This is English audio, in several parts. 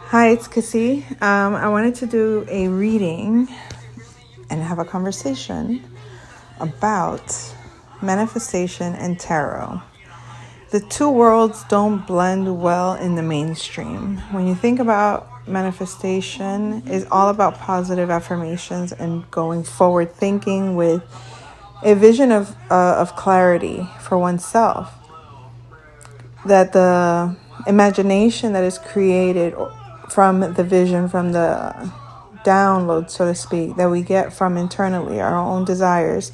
Hi, it's Cassie. I wanted to do a reading and have a conversation about manifestation and tarot. The two worlds don't blend well in the mainstream. When you think about manifestation, it's all about positive affirmations and going forward thinking with a vision of clarity for oneself. That the imagination that is created from the vision, from the download, so to speak, that we get from internally, our own desires,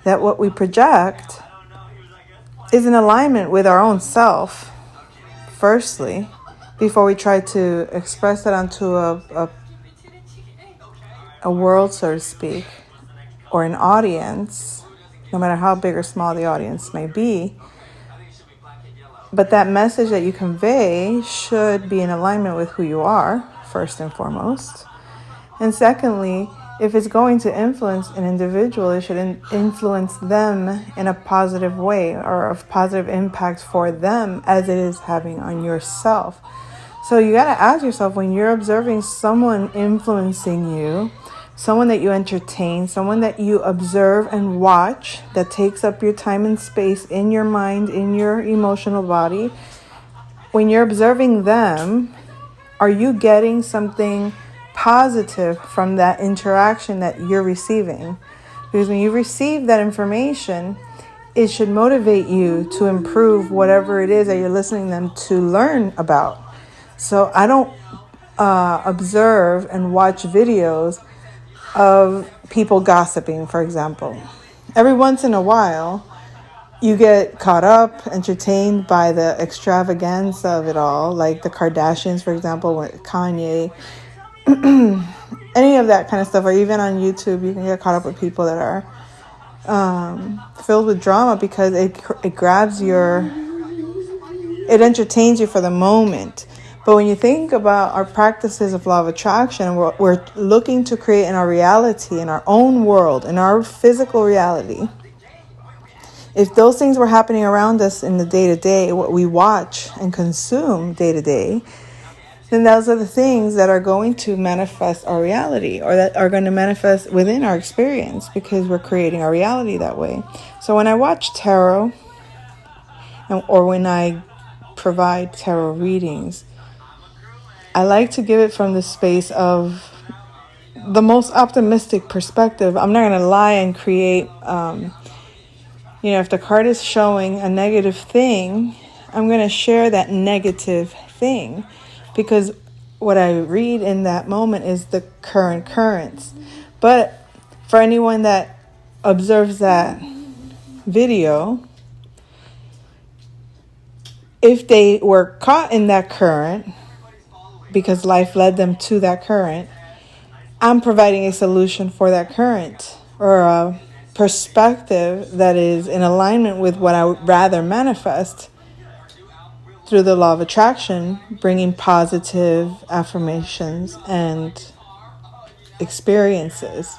that what we project is in alignment with our own self, firstly, before we try to express that onto a world, so to speak, or an audience, no matter how big or small the audience may be. But that message that you convey should be in alignment with who you are, first and foremost. And secondly, if it's going to influence an individual, it should influence them in a positive way or of positive impact for them as it is having on yourself. So you got to ask yourself, when you're observing someone influencing you, someone that you entertain, someone that you observe and watch, that takes up your time and space in your mind, in your emotional body, when you're observing them, are you getting something positive from that interaction that you're receiving? Because when you receive that information, it should motivate you to improve whatever it is that you're listening to them to learn about. So I don't observe and watch videos of people gossiping, for example. Every once in a while, you get caught up, entertained by the extravagance of it all, like the Kardashians, for example, with Kanye, any of that kind of stuff, or even on YouTube, you can get caught up with people that are filled with drama because it grabs it entertains you for the moment. But when you think about our practices of law of attraction, we're looking to create in our reality, in our own world, in our physical reality. If those things were happening around us in the day-to-day, what we watch and consume day-to-day, then those are the things that are going to manifest our reality, or that are going to manifest within our experience, because we're creating our reality that way. So when I watch tarot, or when I provide tarot readings, I like to give it from the space of the most optimistic perspective. I'm not going to lie and create, if the card is showing a negative thing, I'm going to share that negative thing, because what I read in that moment is the current currents. But for anyone that observes that video, if they were caught in that current, because life led them to that current, I'm providing a solution for that current, or a perspective that is in alignment with what I would rather manifest through the law of attraction, bringing positive affirmations and experiences.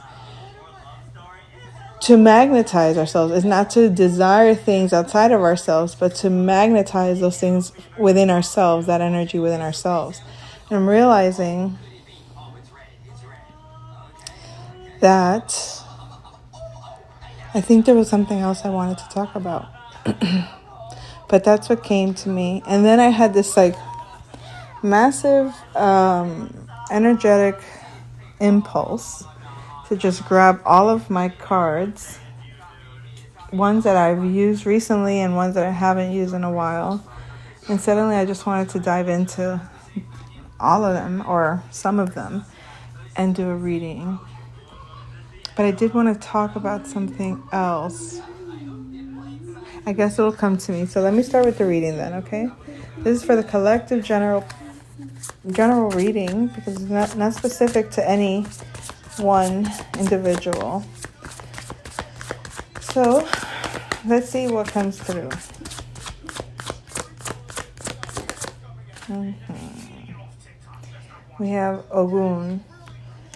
To magnetize ourselves is not to desire things outside of ourselves, but to magnetize those things within ourselves, that energy within ourselves. And I'm realizing that I think there was something else I wanted to talk about. But that's what came to me. And then I had this massive energetic impulse to just grab all of my cards, ones that I've used recently and ones that I haven't used in a while. And suddenly I just wanted to dive into all of them, or some of them, and do a reading. But I did want to talk about something else. I guess it'll come to me. So let me start with the reading then, okay? This is for the collective general reading, because it's not specific to any one individual. So let's see what comes through. We have Ogun.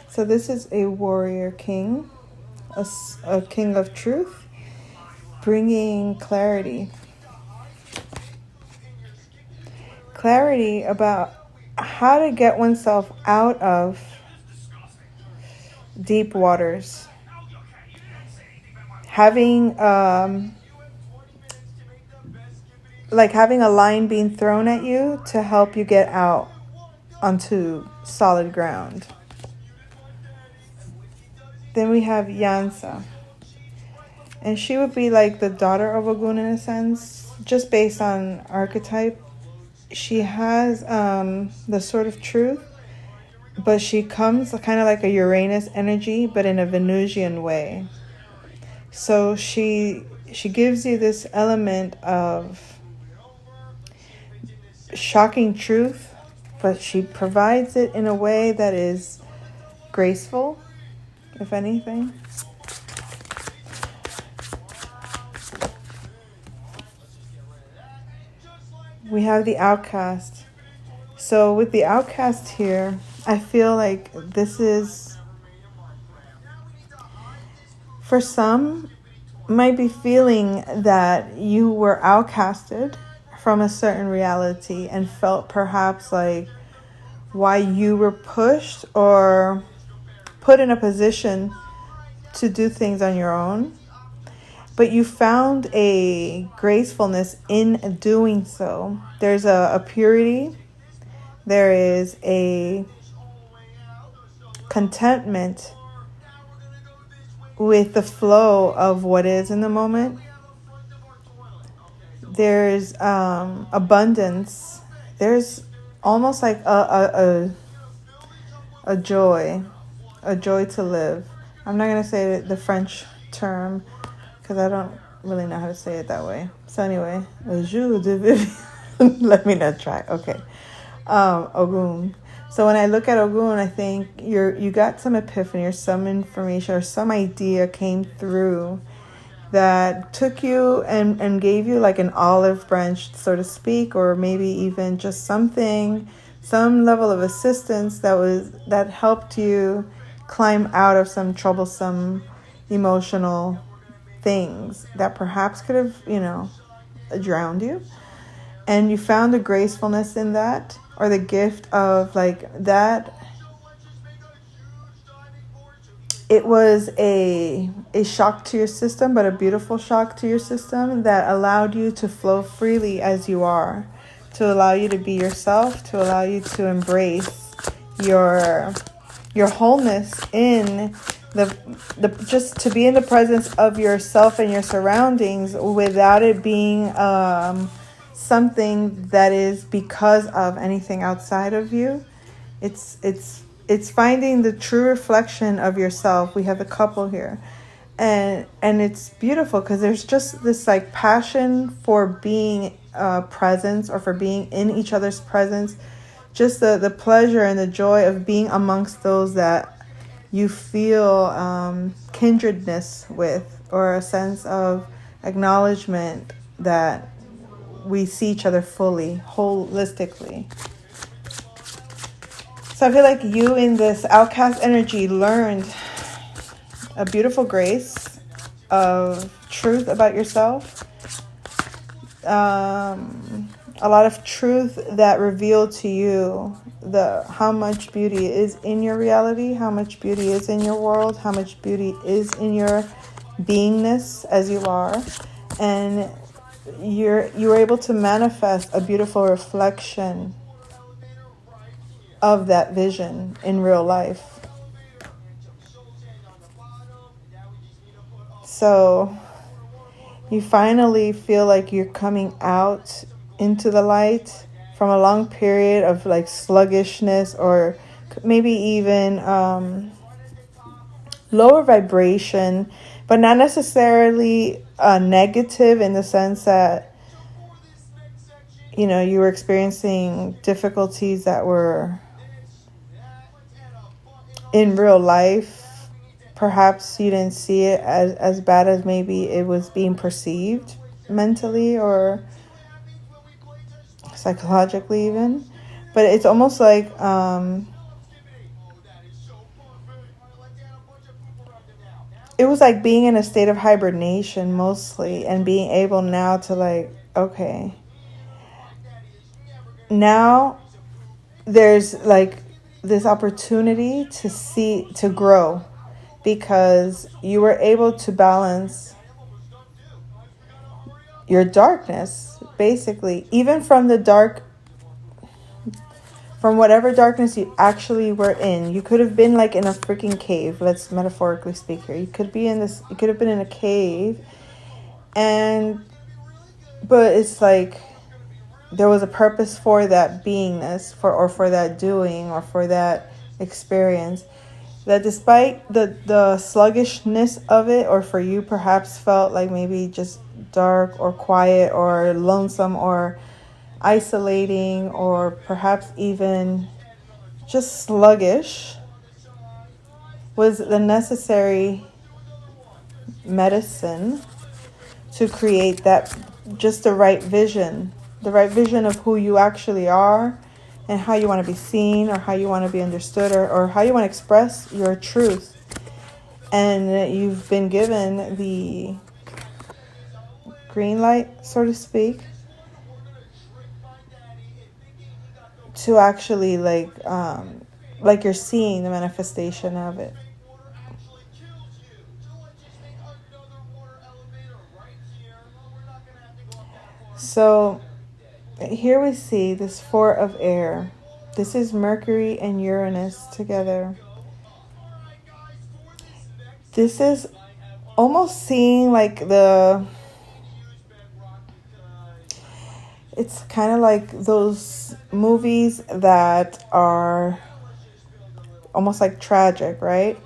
So this is a warrior king, a king of truth, bringing clarity. Clarity about how to get oneself out of deep waters. Having like having a line being thrown at you to help you get out onto solid ground. Then we have Yansa. And she would be like the daughter of Ogun in a sense, just based on archetype. She has the Sword of Truth, but she comes kind of like a Uranus energy, but in a Venusian way. So she gives you this element of shocking truth, but she provides it in a way that is graceful, if anything. We have the outcast. So with the outcast here, I feel like this is, for some, might be feeling that you were outcasted from a certain reality and felt perhaps like why you were pushed or put in a position to do things on your own. But you found a gracefulness in doing so. There's a purity. There is a contentment with the flow of what is in the moment. There's abundance. There's almost like a joy to live. I'm not going to say the French term because I don't really know how to say it that way. So anyway, jour de vivre. Let me not try. Okay. Ogun. So when I look at Ogun, I think you got some epiphany or some information or some idea came through that took you and gave you like an olive branch, so to speak, or maybe even just something, some level of assistance that helped you climb out of some troublesome emotional things that perhaps could have, drowned you. And you found a gracefulness in that, or the gift of like that. It was a shock to your system, but a beautiful shock to your system that allowed you to flow freely as you are, to allow you to be yourself, to allow you to embrace your wholeness in the just to be in the presence of yourself and your surroundings without it being something that is because of anything outside of you. It's finding the true reflection of yourself. We have the couple here. And it's beautiful because there's just this like passion for being presence or for being in each other's presence. Just the pleasure and the joy of being amongst those that you feel kindredness with, or a sense of acknowledgement that we see each other fully, holistically. So I feel like you in this outcast energy learned a beautiful grace of truth about yourself. A lot of truth that revealed to you how much beauty is in your reality, how much beauty is in your world, how much beauty is in your beingness as you are. And you were able to manifest a beautiful reflection of that vision in real life. So you finally feel like you're coming out into the light from a long period of like sluggishness, or maybe even lower vibration, but not necessarily negative in the sense that, you were experiencing difficulties that were in real life. Perhaps you didn't see it as bad as maybe it was being perceived mentally or psychologically even. But it's almost like it was like being in a state of hibernation mostly, and being able now to like, okay, now there's like this opportunity to grow, because you were able to balance your darkness, basically, even from whatever darkness you actually were in. You could have been like in a freaking cave. Let's metaphorically speak here. You could have been in a cave, but it's like there was a purpose for that beingness, for that doing, or for that experience. That despite the sluggishness of it, or for you perhaps felt like maybe just dark or quiet or lonesome or isolating, or perhaps even just sluggish, was the necessary medicine to create just the right vision of who you actually are, and how you want to be seen, or how you want to be understood, or how you want to express your truth. And you've been given the green light, so to speak, to actually like you're seeing the manifestation of it. So here we see this four of air. This is Mercury and Uranus together. This is almost seeing like it's kind of like those movies that are almost like tragic, right?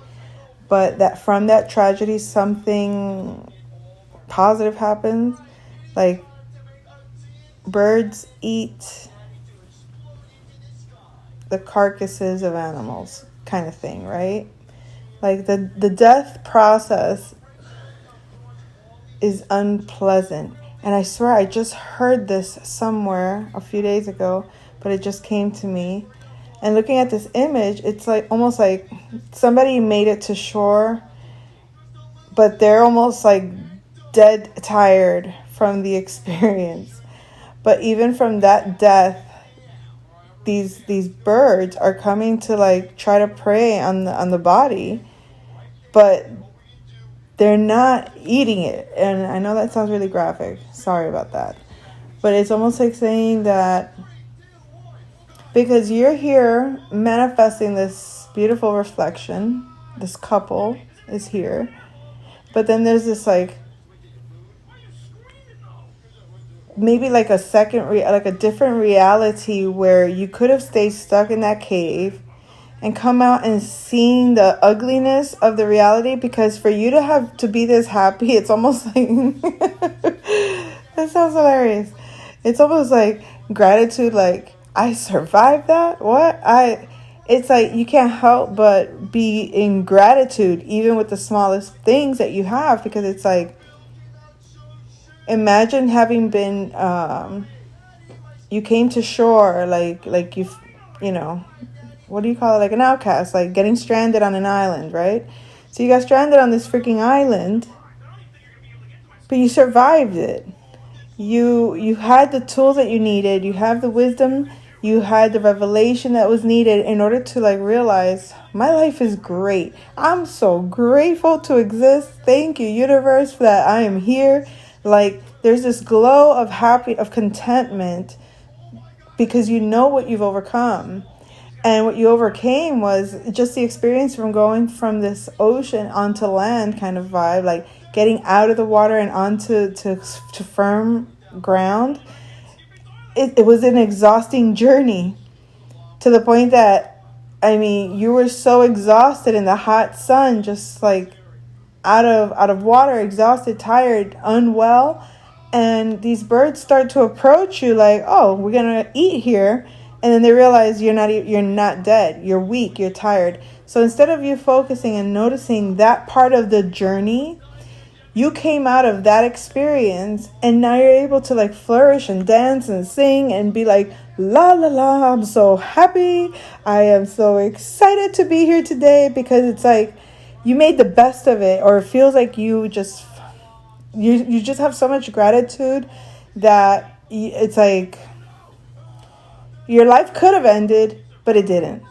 But that from that tragedy, something positive happens. Like birds eat the carcasses of animals, kind of thing, right? Like the death process is unpleasant. And I swear I just heard this somewhere a few days ago, but it just came to me. And looking at this image, it's like almost like somebody made it to shore, but they're almost like dead tired from the experience. But even from that death, these birds are coming to like try to prey on the body, but they're not eating it. And I know that sounds really graphic. Sorry about that. But it's almost like saying that because you're here manifesting this beautiful reflection, this couple is here, but then there's this like maybe like a like a different reality where you could have stayed stuck in that cave and come out and seeing the ugliness of the reality. Because for you to have to be this happy, it's almost like that sounds hilarious. It's almost like gratitude, like I survived that. It's like you can't help but be in gratitude even with the smallest things that you have, because it's like, imagine having been you came to shore like you know, what do you call it, like an outcast, like getting stranded on an island, right? So you got stranded on this freaking island, but you survived it. You had the tools that you needed, you have the wisdom, you had the revelation that was needed in order to like realize my life is great. I'm so grateful to exist. Thank you, universe, for that I am here. Like there's this glow of contentment, because you know what you've overcome. And what you overcame was just the experience from going from this ocean onto land kind of vibe, like getting out of the water and onto to firm ground. It was an exhausting journey, to the point that, I mean, you were so exhausted in the hot sun, just like out of water, exhausted, tired, unwell. And these birds start to approach you like, oh, we're going to eat here. And then they realize you're not dead. You're weak. You're tired. So instead of you focusing and noticing that part of the journey, you came out of that experience, and now you're able to like flourish and dance and sing and be like, la la la, I'm so happy. I am so excited to be here today, because it's like you made the best of it, or it feels like you just have so much gratitude that it's like your life could have ended, but it didn't.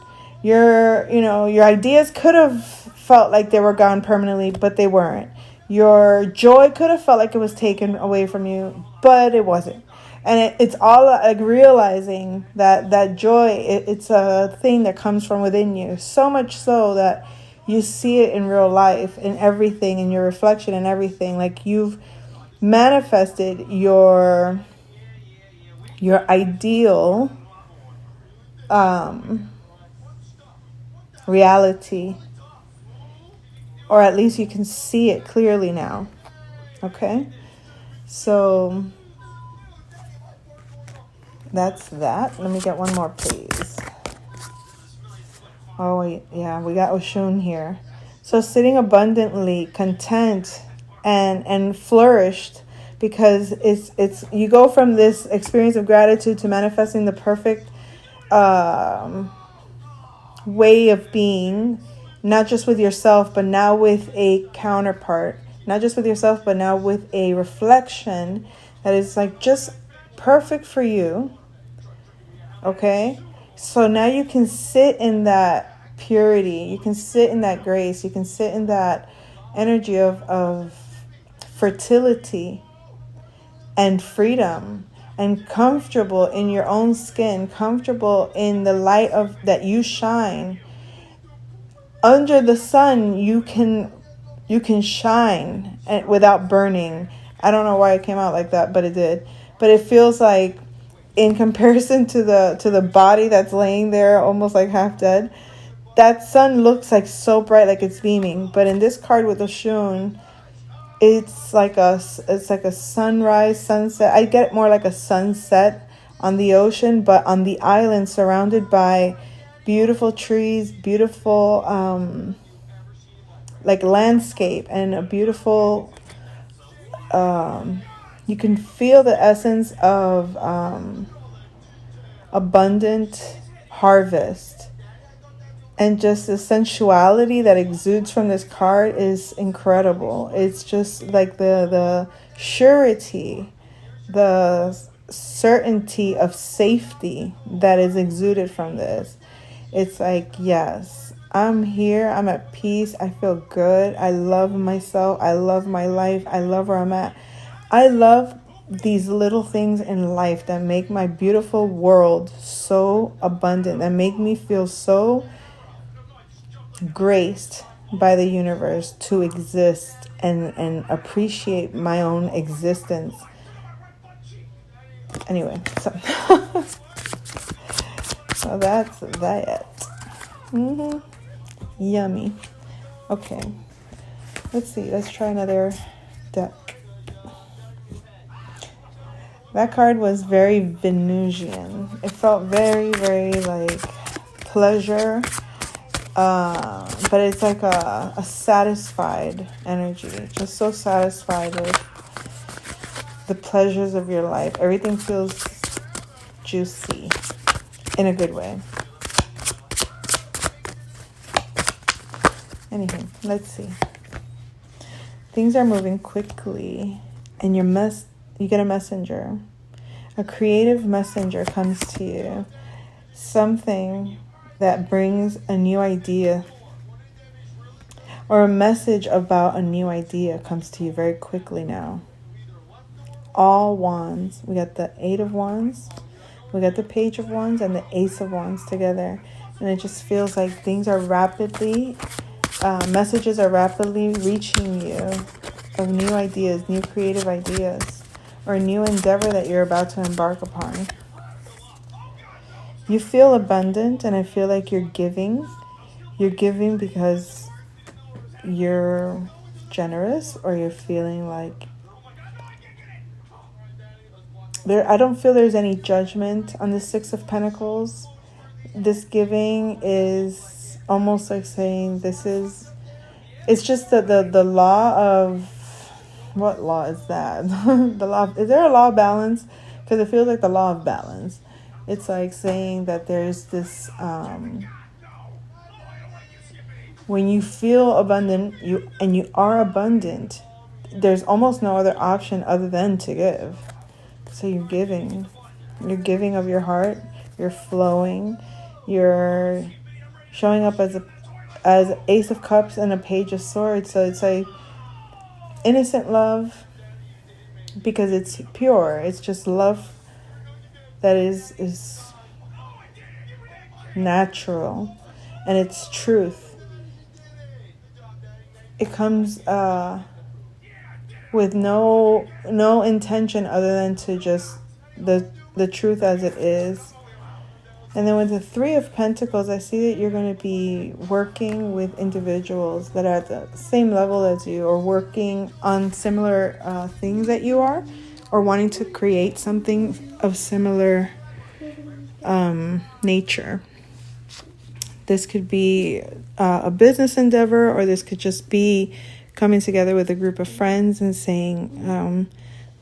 Your ideas could have felt like they were gone permanently, but they weren't. Your joy could have felt like it was taken away from you, but it wasn't. And it's all like realizing that joy, it's a thing that comes from within you. So much so that you see it in real life, in everything, in your reflection and everything. Like you've manifested your ideal reality, or at least you can see it clearly now. Okay, so that's that. Let me get one more, please. Oh wait, yeah, we got Oshun here. So sitting abundantly, content, and flourished, because it's you go from this experience of gratitude to manifesting the perfect way of being, not just with yourself, but now with a counterpart, not just with yourself, but now with a reflection that is like just perfect for you. Okay, so now you can sit in that purity, you can sit in that grace, you can sit in that energy of fertility and freedom, and comfortable in your own skin, comfortable in the light of that you shine. Under the sun, you can shine without burning. I don't know why it came out like that, but it did. But it feels like, in comparison to the body that's laying there almost like half dead, that sun looks like so bright, like it's beaming. But in this card with Oshun, it's like a sunrise, sunset. I get more like a sunset on the ocean, but on the island, surrounded by beautiful trees, beautiful like landscape, and a beautiful you can feel the essence of abundant harvest. And just the sensuality that exudes from this card is incredible. It's just like the surety, the certainty of safety that is exuded from this. It's like, yes, I'm here. I'm at peace. I feel good. I love myself. I love my life. I love where I'm at. I love these little things in life that make my beautiful world so abundant, that make me feel so graced by the universe to exist and appreciate my own existence. Anyway, so so that's that. Yummy. Okay, let's see, let's try another deck. That card was very Venusian. It felt very, very like pleasure. But it's like a satisfied energy, just so satisfied with the pleasures of your life. Everything feels juicy in a good way. Anyway, let's see. Things are moving quickly, and you get a messenger. A creative messenger comes to you. Something that brings a new idea, or a message about a new idea comes to you very quickly now. All wands. We got the 8 of wands, we got the page of wands, and the ace of wands together. And it just feels like things are rapidly, messages are rapidly reaching you of new ideas, new creative ideas, or a new endeavor that you're about to embark upon. You feel abundant, and I feel like you're giving. You're giving because you're generous, or you're feeling like I don't feel there's any judgment on the 6 of Pentacles. This giving is almost like saying it's just the law of, what law is that? Is there a law of balance? Because it feels like the law of balance. It's like saying that there's this, when you feel abundant, you are abundant, there's almost no other option other than to give. So you're giving of your heart, you're flowing, You're showing up as Ace of Cups and a Page of Swords. So it's like innocent love because it's pure. It's just love that is natural and it's truth. It comes with no intention other than to just the truth as it is. And then with the Three of Pentacles, I see that you're going to be working with individuals that are at the same level as you, or working on similar things that you are, or wanting to create something of similar nature. This could be a business endeavor, or this could just be coming together with a group of friends and saying,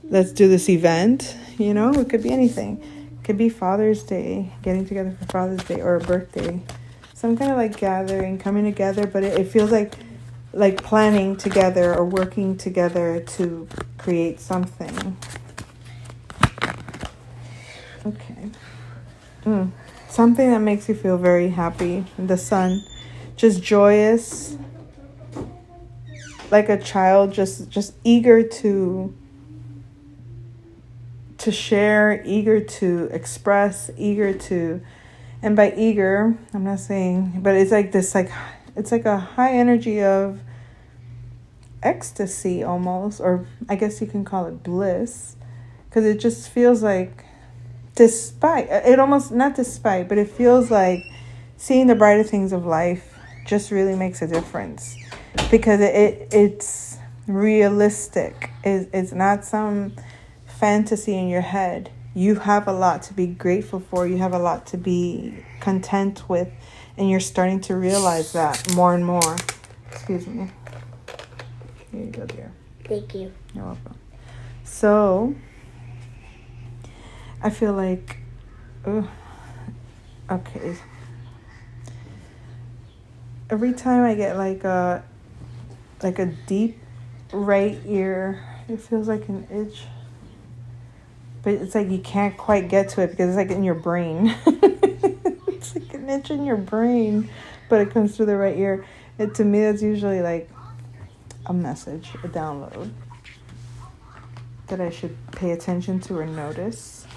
let's do this event. You know, it could be anything. It could be Father's Day, getting together for Father's Day, or a birthday. Some kind of like gathering, coming together, but it feels like planning together or working together to create something. Okay. Something that makes you feel very happy. The Sun. Just joyous. Like a child, just eager to share, eager to express, eager to, and by eager, I'm not saying, but it's like this, like, it's like a high energy of ecstasy almost, or I guess you can call it bliss, because it just feels like, despite, it almost, not despite, but it feels like seeing the brighter things of life just really makes a difference, because it's realistic. It's not some fantasy in your head. You have a lot to be grateful for. You have a lot to be content with, and you're starting to realize that more and more. Excuse me. Here you go, dear. Thank you. You're welcome. So I feel like, okay. Every time I get like a deep right ear, it feels like an itch. But it's like you can't quite get to it because it's like in your brain. It's like an itch in your brain, but it comes through the right ear. And to me, that's usually like a message, a download that I should pay attention to or notice.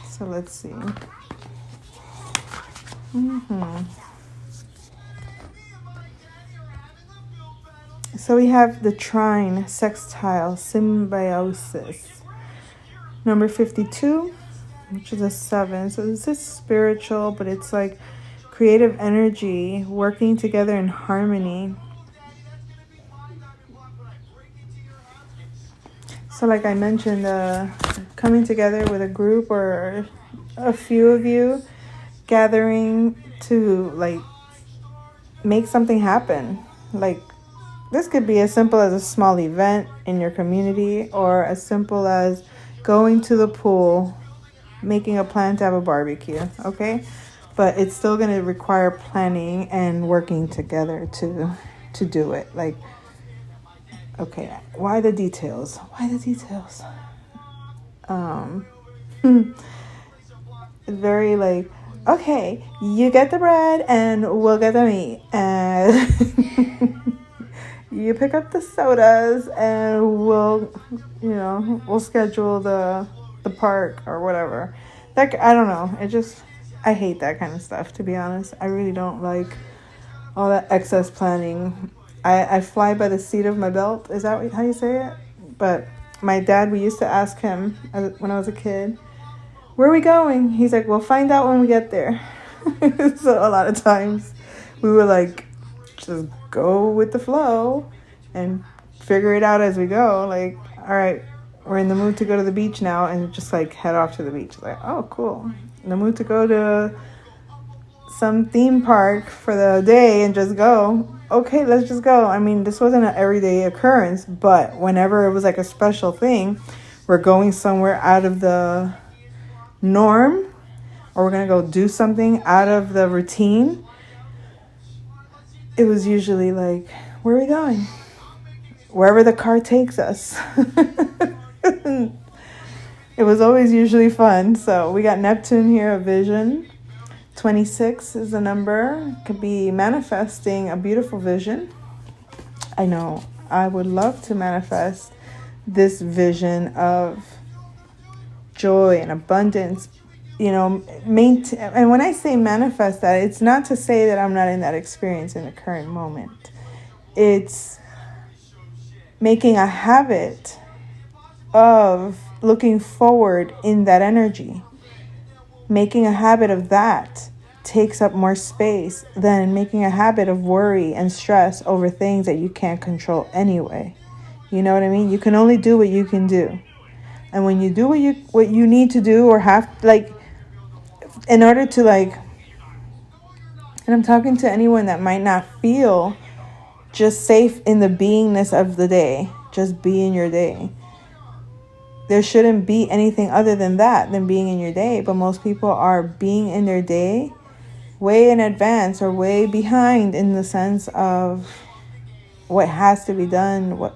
So let's see. So we have the trine, sextile, symbiosis. Number 52, which is a 7. So this is spiritual, but it's like creative energy working together in harmony. So like I mentioned, coming together with a group or a few of you gathering to like make something happen. Like this could be as simple as a small event in your community, or as simple as going to the pool, making a plan to have a barbecue, okay? But it's still going to require planning and working together to do it. Like, okay, why the details? Why the details? Very like, okay, you get the bread and we'll get the meat. And you pick up the sodas and we'll schedule the park or whatever. Like, I don't know. I hate that kind of stuff, to be honest. I really don't like all that excess planning. I fly by the seat of my belt. Is that how you say it? But my dad, we used to ask him when I was a kid, where are we going? He's like, we'll find out when we get there. So a lot of times we were like, just go with the flow and figure it out as we go. Like, all right, we're in the mood to go to the beach now, and just like head off to the beach. Like, oh, cool. In the mood to go to some theme park for the day and just go. Okay, let's just go. I mean, this wasn't an everyday occurrence, but whenever it was like a special thing, we're going somewhere out of the norm, or we're going to go do something out of the routine, it was usually like, where are we going? Wherever the car takes us. It was always usually fun. So we got Neptune here, a vision. 26 is a number. It could be manifesting a beautiful vision. I know I would love to manifest this vision of joy and abundance, and when I say manifest that, it's not to say that I'm not in that experience in the current moment. It's making a habit of looking forward in that energy. Making a habit of that takes up more space than making a habit of worry and stress over things that you can't control anyway. You know what I mean? You can only do what you can do. And when you do what you need to do or have, in order to and I'm talking to anyone that might not feel just safe in the beingness of the day, just be in your day. There shouldn't be anything other than that, than being in your day. But most people are being in their day way in advance or way behind in the sense of what has to be done.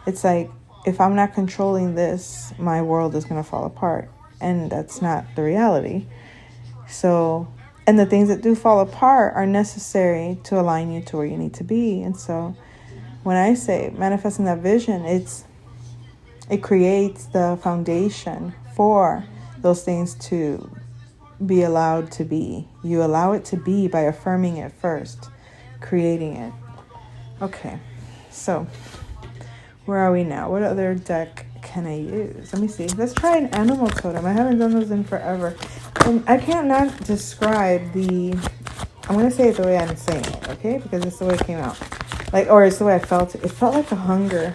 It's like, if I'm not controlling this, my world is going to fall apart. And that's not the reality. So, and the things that do fall apart are necessary to align you to where you need to be. And so when I say manifesting that vision, it creates the foundation for those things to be allowed to be. You allow it to be by affirming it first, creating it. Okay, so where are we now? What other deck can I use? Let me see. Let's try an animal totem. I haven't done those in forever. And I can't not describe I'm going to say it the way I'm saying it, okay? Because it's the way it came out. Or it's the way I felt it. It felt like a hunger.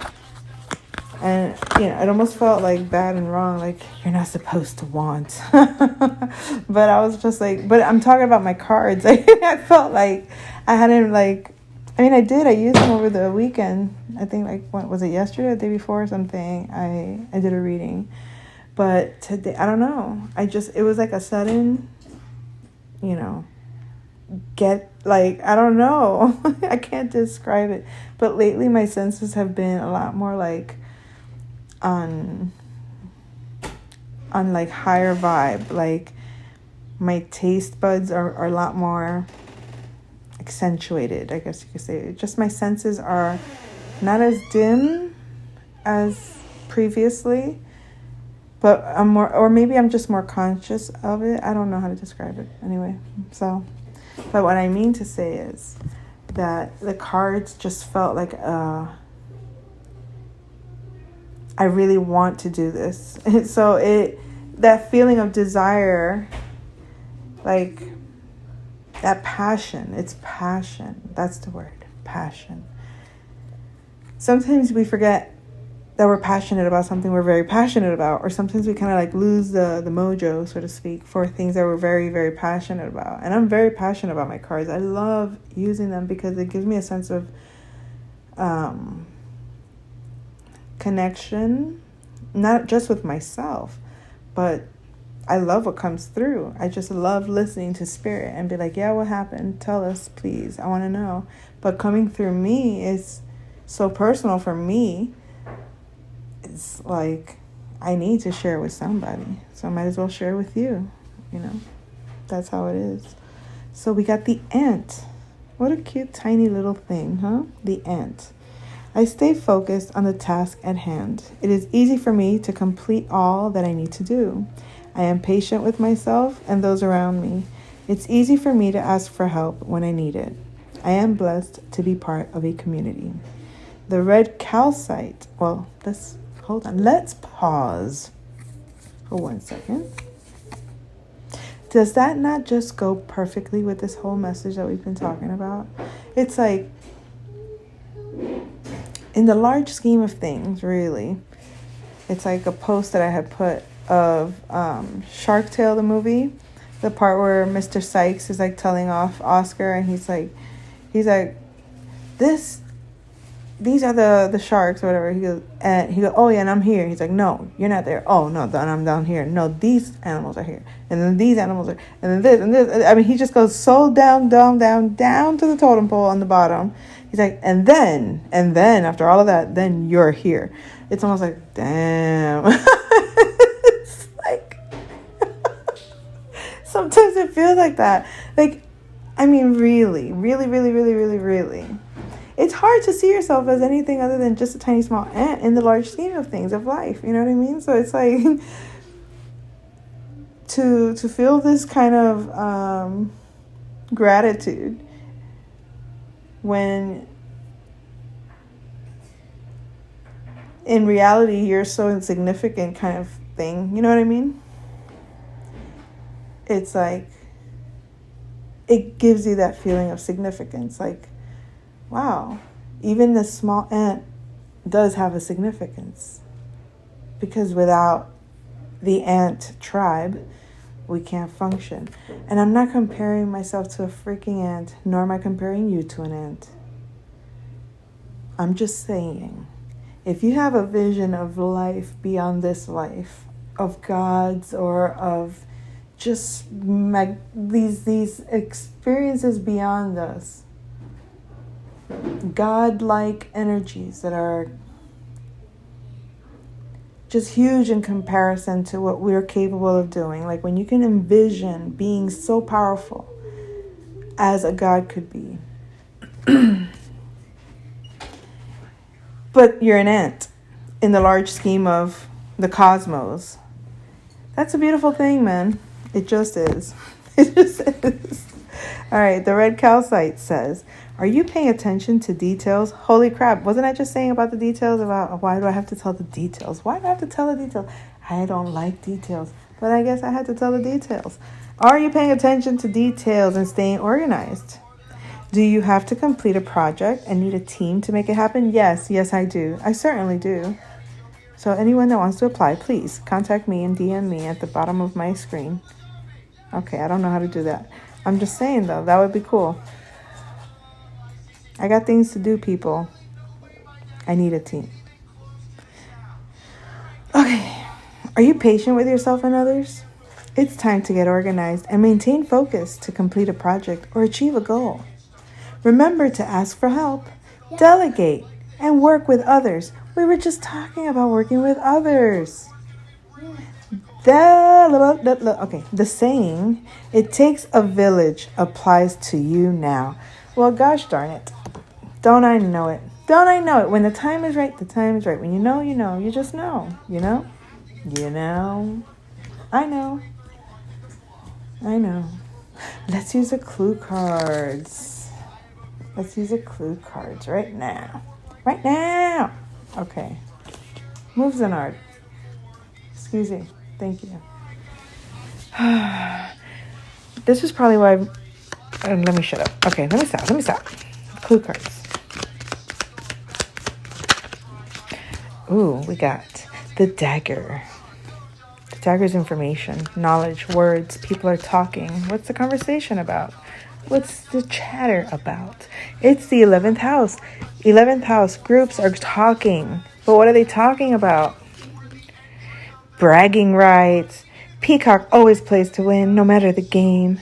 And, it almost felt like bad and wrong. Like, you're not supposed to want. But I was just like, but I'm talking about my cards. I felt like I hadn't I did. I used them over the weekend. I think what was it, yesterday or the day before or something? I did a reading. But today, I don't know. It was like a sudden, I don't know. I can't describe it. But lately my senses have been a lot more on higher vibe. My taste buds are a lot more accentuated, I guess you could say. Just my senses are not as dim as previously, but I'm more, or maybe I'm just more conscious of it. I don't know how to describe it anyway. So, but what I mean to say is that the cards just felt like I really want to do this. So that feeling of desire, that passion, it's passion. That's the word, passion. Sometimes we forget that we're passionate about something we're very passionate about, or sometimes we kind of lose the mojo, so to speak, for things that we're very, very passionate about. And I'm very passionate about my cards. I love using them because it gives me a sense of connection, not just with myself, but I love what comes through. I just love listening to spirit and be like, yeah, what happened? Tell us, please. I want to know. But coming through me is so personal for me. It's like I need to share with somebody. So I might as well share with you. That's how it is. So we got the ant. What a cute, tiny little thing, huh? The ant. I stay focused on the task at hand. It is easy for me to complete all that I need to do. I am patient with myself and those around me. It's easy for me to ask for help when I need it. I am blessed to be part of a community. The red calcite. Well, hold on. Let's pause for 1 second. Does that not just go perfectly with this whole message that we've been talking about? It's like, in the large scheme of things, really, it's like a post that I had put of Shark Tale, the movie, the part where Mr. Sykes is telling off Oscar, and he's like, these are the sharks or whatever. He goes, oh yeah, and I'm here. He's like, no, you're not there. Oh no, then I'm down here. No, these animals are here, and then these animals are, and then this and this. He just goes so down to the totem pole on the bottom. He's like, and then after all of that, then you're here. It's almost like, damn. It's Sometimes it feels like that. Like, I mean, really, really, really, really, really, really. It's hard to see yourself as anything other than just a tiny small ant in the large scheme of things of life. You know what I mean? So it's like to feel this kind of gratitude when in reality you're so insignificant kind of thing. You know what I mean? It's like it gives you that feeling of significance. Like, wow, even this small ant does have a significance. Because without the ant tribe, we can't function. And I'm not comparing myself to a freaking ant, nor am I comparing you to an ant. I'm just saying, if you have a vision of life beyond this life, of God's or of just these experiences beyond us, God-like energies that are just huge in comparison to what we're capable of doing. Like when you can envision being so powerful as a God could be. But you're an ant in the large scheme of the cosmos. That's a beautiful thing, man. It just is. It just is. All right, the red calcite says, are you paying attention to details? Holy crap, wasn't I just saying about the details? About why do I have to tell the details? Why do I have to tell the details? I don't like details, but I guess I had to tell the details. Are you paying attention to details and staying organized? Do you have to complete a project and need a team to make it happen? Yes, I do. I certainly do. So anyone that wants to apply, please contact me and DM me at the bottom of my screen. Okay, I don't know how to do that. I'm just saying, though, that would be cool. I got things to do, people. I need a team. Okay, are you patient with yourself and others? It's time to get organized and maintain focus to complete a project or achieve a goal. Remember to ask for help, delegate, and work with others. We were just talking about working with others. The saying, it takes a village, applies to you now. Well, gosh darn it. Don't I know it? Don't I know it? When the time is right, the time is right. When you know, you just know. You know? I know. Let's use the clue cards. Right now. Okay. Move, Zenard. Excuse me. Thank you. This is probably why... let me shut up. Okay, let me stop. Clue cards. Ooh, we got the dagger. The dagger's information, knowledge, words. People are talking. What's the conversation about? What's the chatter about? It's the 11th house. 11th house groups are talking. But what are they talking about? Bragging rights. Peacock always plays to win, no matter the game.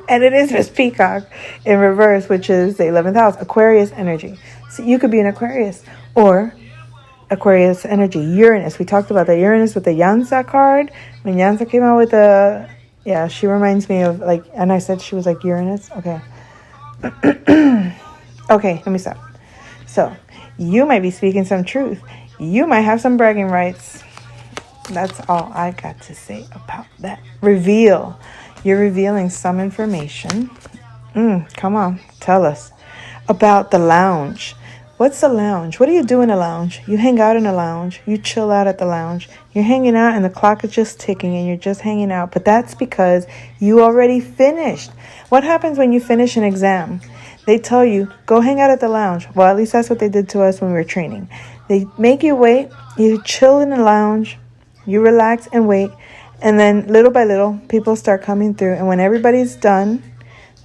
And it is Miss Peacock in reverse, which is the 11th house, Aquarius energy. So you could be an Aquarius or Aquarius energy, Uranus. We talked about the Uranus with the Yansa card. When Yansa came out with the... Yeah, she reminds me of like... And I said she was like Uranus. Okay. Okay, let me stop. So, you might be speaking some truth. You might have some bragging rights. That's all I got to say about that. Reveal. You're revealing some information. Come on, tell us. About the lounge. What's a lounge? What do you do in a lounge? You hang out in a lounge. You chill out at the lounge. You're hanging out and the clock is just ticking and you're just hanging out. But that's because you already finished. What happens when you finish an exam? They tell you, go hang out at the lounge. Well, at least that's what they did to us when we were training. They make you wait. You chill in the lounge. You relax and wait. And then little by little, people start coming through. And when everybody's done,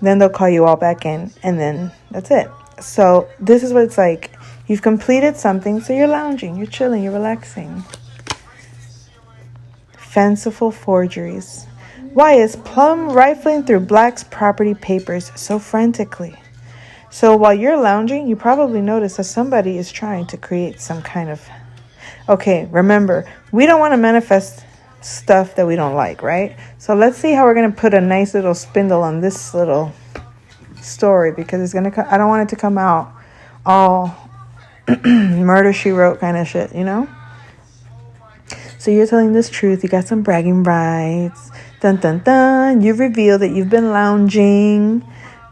then they'll call you all back in. And then that's it. So this is what it's like. You've completed something, so you're lounging, you're chilling, you're relaxing. Fanciful forgeries. Why is Plum rifling through Black's property papers so frantically? So while you're lounging, you probably notice that somebody is trying to create some kind of... Okay, remember, we don't want to manifest stuff that we don't like, right? So let's see how we're going to put a nice little spindle on this little story, because it's going to I don't want it to come out all Murder She Wrote kind of shit, you know? So you're telling this truth. You got some bragging rights. Dun, dun, dun. You reveal that you've been lounging.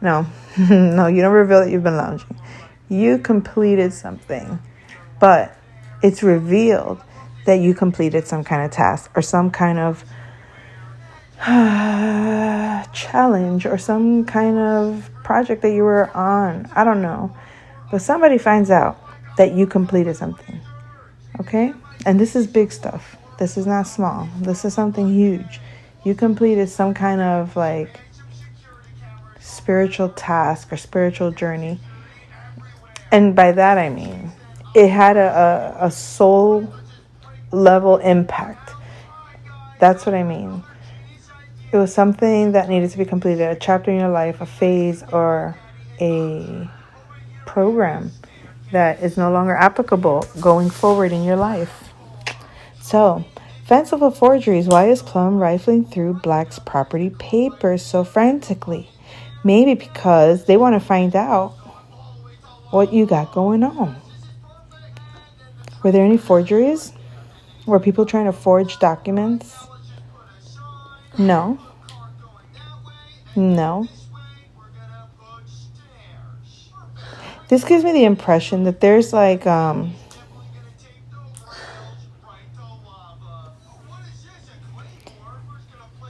No, no, you don't reveal that you've been lounging. You completed something, but it's revealed that you completed some kind of task or some kind of challenge or some kind of project that you were on. I don't know. But somebody finds out that you completed something. Okay? And this is big stuff. This is not small. This is something huge. You completed some kind of like spiritual task or spiritual journey. And by that I mean it had a soul level impact. That's what I mean. It was something that needed to be completed, a chapter in your life, a phase, or a program that is no longer applicable going forward in your life. So, fanciful forgeries. Why is Plum rifling through Black's property papers so frantically? Maybe because they want to find out what you got going on. Were there any forgeries? Were people trying to forge documents? No. No. This gives me the impression that there's like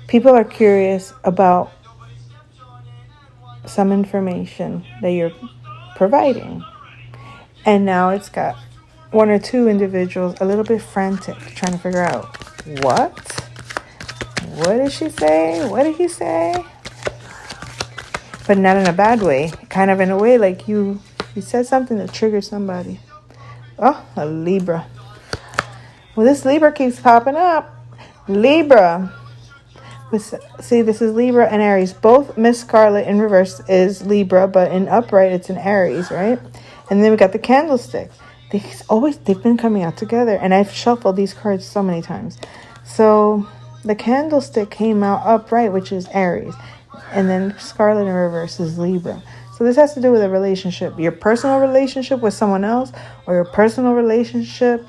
people are curious about some information that you're providing. And now it's got one or two individuals a little bit frantic, trying to figure out what? What did she say? What did he say? But not in a bad way. Kind of in a way like you said something that triggered somebody. Oh, a Libra. Well, this Libra keeps popping up. Libra. See, this is Libra and Aries. Both Miss Scarlet in reverse is Libra, but in upright it's an Aries, right? And then we got the candlestick. They've been coming out together, and I've shuffled these cards so many times. So the candlestick came out upright, which is Aries, and then Scarlet in reverse is Libra. So this has to do with a relationship, your personal relationship with someone else, or your personal relationship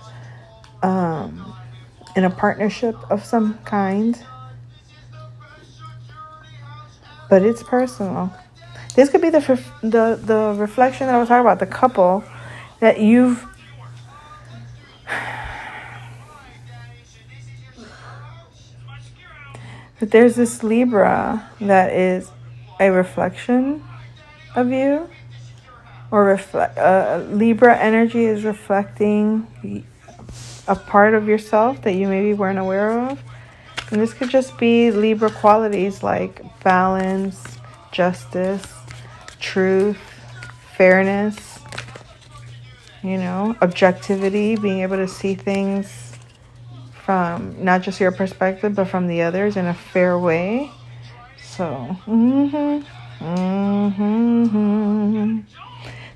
in a partnership of some kind. But it's personal. This could be the reflection that I was talking about, the couple that you've that there's this Libra that is a reflection of you, or Libra energy is reflecting a part of yourself that you maybe weren't aware of. And this could just be Libra qualities like balance, justice, truth, fairness, objectivity, being able to see things from not just your perspective, but from the others in a fair way. So,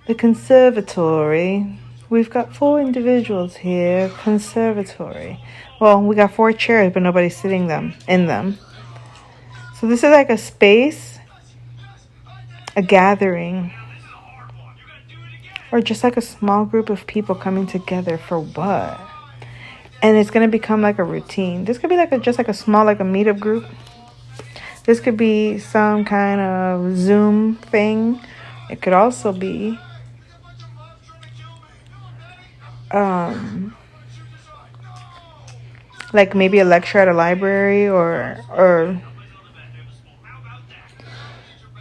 the conservatory. We've got 4 individuals here. Conservatory. Well, we got 4 chairs, but nobody's sitting in them. So this is like a space, a gathering, or just like a small group of people coming together for what? And it's going to become like a routine. This could be like just like a small, like a meetup group. This could be some kind of Zoom thing. It could also be like maybe a lecture at a library, or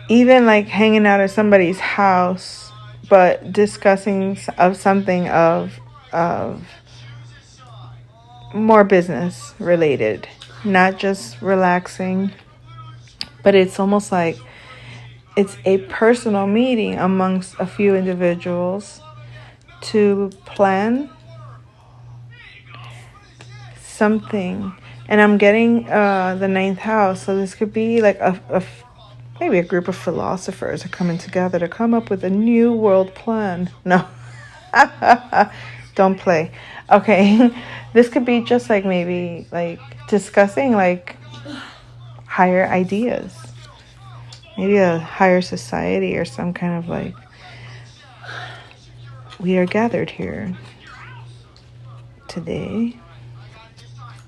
even like hanging out at somebody's house, but discussing something of more business related, not just relaxing, but it's almost like it's a personal meeting amongst a few individuals to plan something. And I'm getting the 9th house, so this could be like maybe a group of philosophers are coming together to come up with a new world plan. No, don't play. Okay, this could be just like maybe like discussing like higher ideas, maybe a higher society or some kind of like, we are gathered here today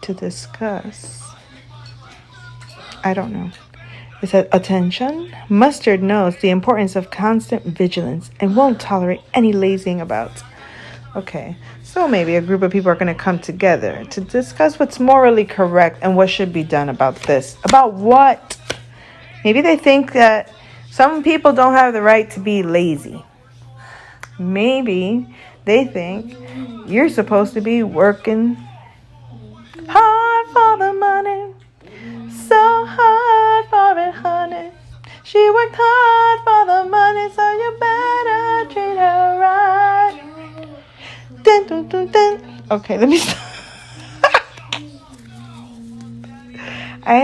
to discuss. I don't know. It said, attention. Mustard knows the importance of constant vigilance and won't tolerate any lazing about. Okay, so maybe a group of people are going to come together to discuss what's morally correct and what should be done about this. About what? Maybe they think that some people don't have the right to be lazy. Maybe they think you're supposed to be working hard for the money. So hard for it, honey. She worked hard for the money, so you better treat her right. Dun, dun, dun, dun. Okay, let me stop.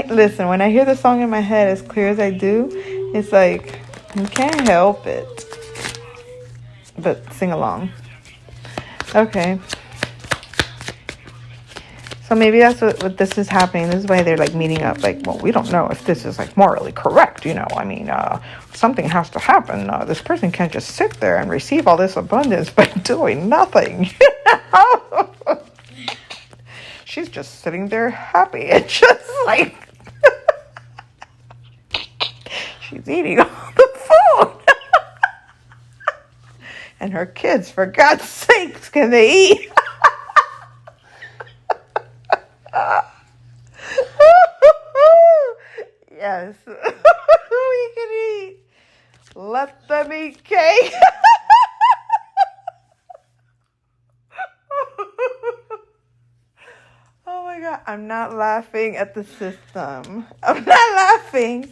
Listen, when I hear the song in my head as clear as I do, it's like, you can't help it but sing along. Okay. So maybe that's what this is happening. This is why they're like meeting up. Like, well, we don't know if this is like morally correct. I mean, something has to happen. This person can't just sit there and receive all this abundance by doing nothing. She's just sitting there happy and just like she's eating all the food. And her kids, for God's sakes, can they eat? Yes, we can eat. Let them eat cake. Oh my God, I'm not laughing at the system. I'm not laughing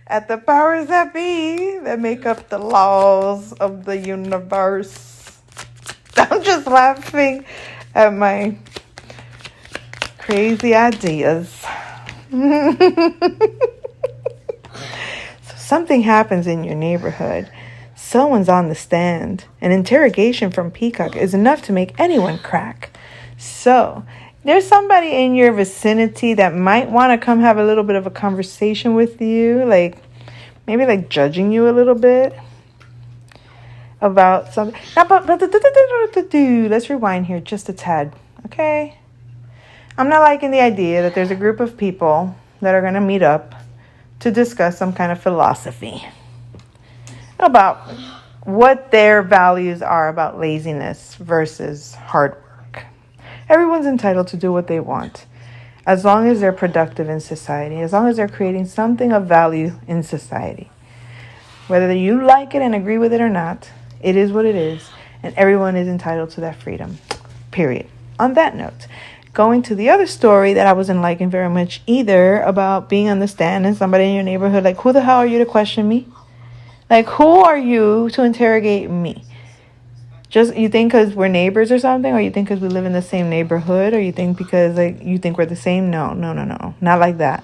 at the powers that be that make up the laws of the universe. I'm just laughing at my crazy ideas. So something happens in your neighborhood. Someone's on the stand. An interrogation from Peacock is enough to make anyone crack. So there's somebody in your vicinity that might want to come have a little bit of a conversation with you, like maybe like judging you a little bit about something. Let's rewind here just a tad, okay? I'm not liking the idea that there's a group of people that are going to meet up to discuss some kind of philosophy about what their values are about laziness versus hard work. Everyone's entitled to do what they want, as long as they're productive in society, as long as they're creating something of value in society. Whether you like it and agree with it or not, it is what it is, and everyone is entitled to that freedom, period. On that note, going to the other story that I wasn't liking very much either, about being on the stand and somebody in your neighborhood, like, who the hell are you to question me? Like, who are you to interrogate me? Just, you think because we're neighbors or something? Or you think because we live in the same neighborhood? Or you think because, like, you think we're the same? No. Not like that.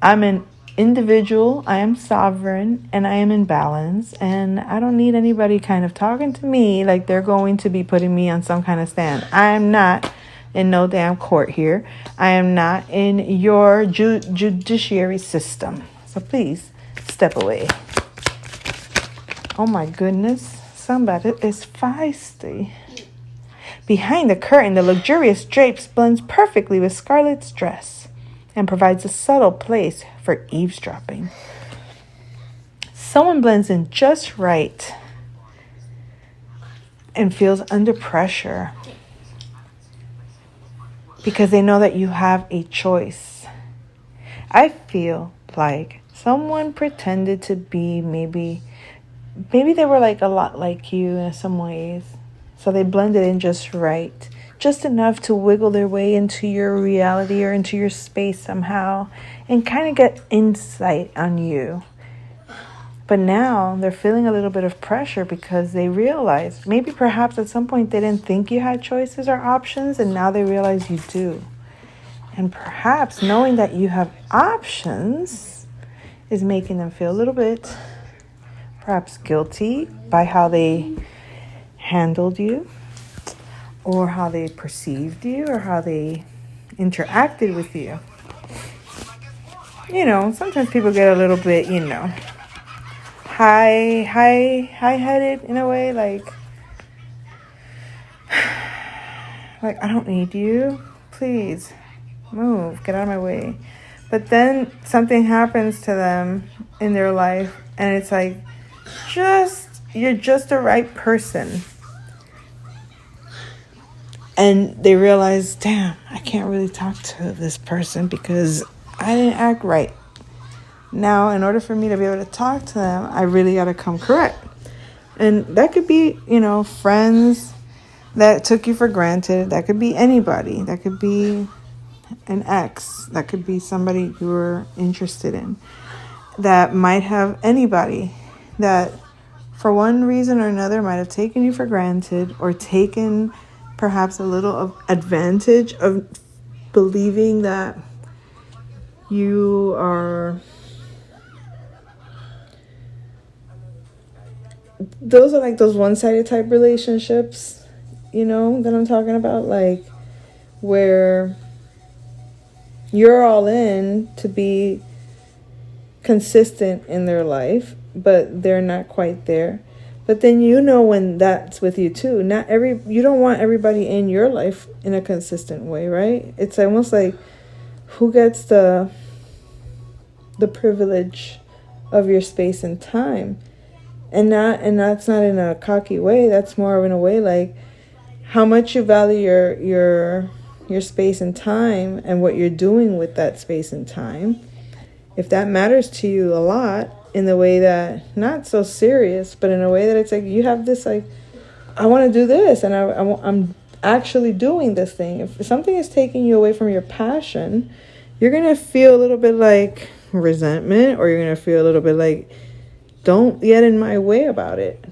I'm an individual. I am sovereign. And I am in balance. And I don't need anybody kind of talking to me like they're going to be putting me on some kind of stand. I am not in no damn court here. I am not in your judiciary system. So please step away. Oh my goodness. Somebody is feisty. Behind the curtain, the luxurious drapes blends perfectly with Scarlett's dress and provides a subtle place for eavesdropping. Someone blends in just right and feels under pressure because they know that you have a choice. I feel like someone pretended to be maybe they were like a lot like you in some ways. So they blended in just right. Just enough to wiggle their way into your reality or into your space somehow and kind of get insight on you. But now they're feeling a little bit of pressure because they realize maybe perhaps at some point they didn't think you had choices or options, and now they realize you do. And perhaps knowing that you have options is making them feel a little bit perhaps guilty by how they handled you. or how they perceived you or how they interacted with you. Sometimes people get a little bit, high-headed in a way, like I don't need you. Please move, get out of my way. But then something happens to them in their life, and it's like, you're just the right person. And they realize, damn, I can't really talk to this person because I didn't act right. Now, in order for me to be able to talk to them, I really got to come correct. And that could be, friends that took you for granted. That could be anybody. That could be an ex. That could be somebody you were interested in. That might have anybody that for one reason or another might have taken you for granted or taken perhaps a little of advantage of believing that you are... Those are like those one-sided type relationships, that I'm talking about, like where you're all in to be consistent in their life, but they're not quite there. But then when that's with you too. You don't want everybody in your life in a consistent way, right? It's almost like who gets the privilege of your space and time. And that's not in a cocky way. That's more of in a way like how much you value your space and time and what you're doing with that space and time. If that matters to you a lot, in the way that, not so serious, but in a way that it's like you have this like, I want to do this and I'm actually doing this thing. If something is taking you away from your passion, you're going to feel a little bit like resentment, or you're going to feel a little bit like, don't get in my way about it.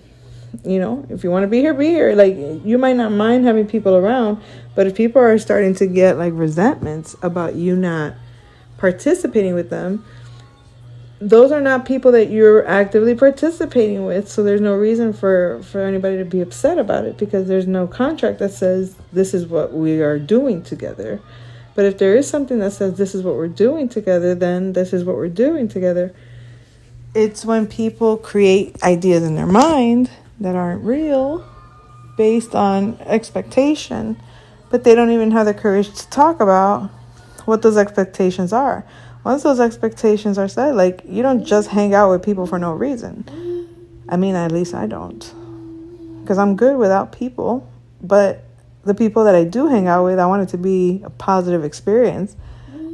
If you want to be here, be here. Like, you might not mind having people around, but if people are starting to get like resentments about you not participating with them, those are not people that you're actively participating with. So there's no reason for anybody to be upset about it, because there's no contract that says this is what we are doing together. But if there is something that says this is what we're doing together, then this is what we're doing together. It's when people create ideas in their mind that aren't real based on expectation, but they don't even have the courage to talk about what those expectations are. Once those expectations are set, like, you don't just hang out with people for no reason. I mean, at least I don't, because I'm good without people. But the people that I do hang out with, I want it to be a positive experience.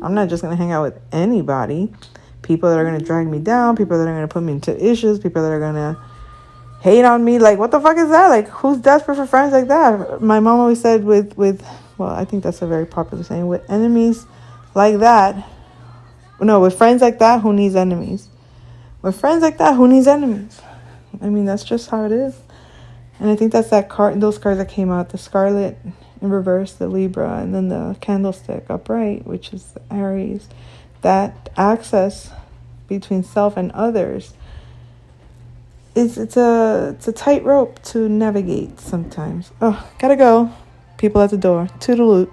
I'm not just going to hang out with anybody. People that are going to drag me down, people that are going to put me into issues, people that are going to hate on me. Like, what the fuck is that? Like, who's desperate for friends like that? My mom always said with I think that's a very popular saying, with enemies like that. No, with friends like that, who needs enemies? With friends like that, who needs enemies? I mean, that's just how it is. And I think that's those cards that came out, the Scarlet in reverse, the Libra, and then the Candlestick upright, which is the Aries. That access between self and others, it's a tightrope to navigate sometimes. Oh, gotta go. People at the door. Toodaloo.